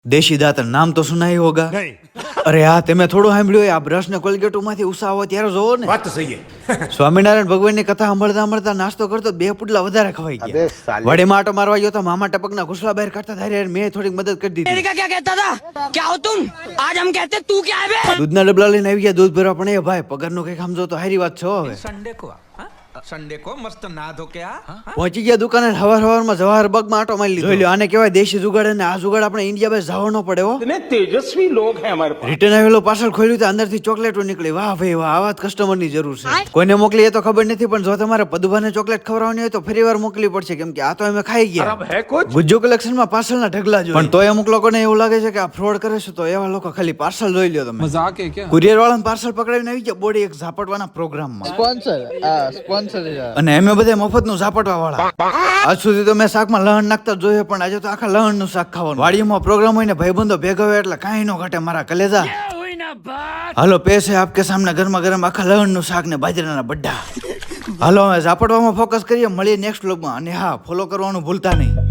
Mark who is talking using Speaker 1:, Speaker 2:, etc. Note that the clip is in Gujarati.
Speaker 1: देशी दातर नाम तो सुना ही होगा
Speaker 2: नहीं।
Speaker 1: अरे हाँ ते થોડું સાંભળ્યું આ બ્રશ ને કોલગેટ માંથી ઉષા આવે ત્યારે જોવો ને
Speaker 2: बात तो सही है।
Speaker 1: સ્વામિનારાયણ ભગવાનની કથા સાંભળતા નાસ્તો કરતો બે પુડલા વધારે ખવાઈ ગયા વડે માટો મારવા ગયો તો મામા ટપકના ઘુસલા બહાર કાઢતા થાય મેં થોડીક મદદ કરી દીધી
Speaker 3: का क्या कहता था? क्या हो तुम? आज हम कहते तू क्या है बे?
Speaker 1: દૂધના ડબલા લઈને આવી ગયા દૂધ ભરવા પણ એ ભાઈ પગારનું કઈક સમજો તો હારી વાત છો હવે
Speaker 4: संडे को संडे को मस्त नहा धो के
Speaker 1: પહોંચી ગયા દુકાને હવારમાં જવાહર બગમાં આટો મારી લીધો જોઈ લો આને કહેવાય દેશી જુગાડ અને આ જુગાડ આપણે ઇન્ડિયા બસ જવાનો પડે હો
Speaker 5: इतने तेजस्वी लोग हैं हमारे पास।
Speaker 1: રિટર્ન આવેલો પાર્સલ ખોલ્યું તો અંદરથી ચોકલેટો નીકળી વાહ ભાઈ વાહ આવા જ કસ્ટમરની જરૂર છે કોઈને મોકલી એ તો ખબર નથી પણ જો તમારે પદુભાને ચોકલેટ ખવડાવવાની હોય તો ફરીવાર મોકલવી પડશે કેમ કે આ તો અમે ખાઈ ગયા
Speaker 5: अब है कुछ
Speaker 1: ગુજ્જો કલેક્શનમાં પાર્સલના ઢગલા જોઈ પણ તોય અમુક લોકોને એવું લાગે છે કે આ ફ્રોડ કરે છે તો એવા લોકો ખાલી પાર્સલ જોઈ લ્યો તમે
Speaker 6: मजाक है क्या?
Speaker 1: કુરિયર વાળાને પાર્સલ પકડાવીને આવી ગયા બોડી એક ઝાપટવાના પ્રોગ્રામમાં
Speaker 7: સ્પોન્સર
Speaker 1: અને એમે બધા મફતનું ઝાપટવા વાળા આજ સુધી તો મેં શાકમાં લહણ નાખતા જોયું પણ આજે તો આખા લહણનું શાક ખાવાનું વાડીમાં પ્રોગ્રામ હોય ને ભાઈબંધો ભેગા હોય એટલે કાંઈ નો ઘટે મારા કલેજા હાલો પેશ હે આપકે સામને ગરમા ગરમ આખા લહણનું શાક ને બાજરાના બड्ढा હાલો હવે ઝાપટવામાં ફોકસ કરીએ મળીએ નેક્સ્ટ વ્લોગમાં અને હા ફોલો કરવાનું ભૂલતા નહીં.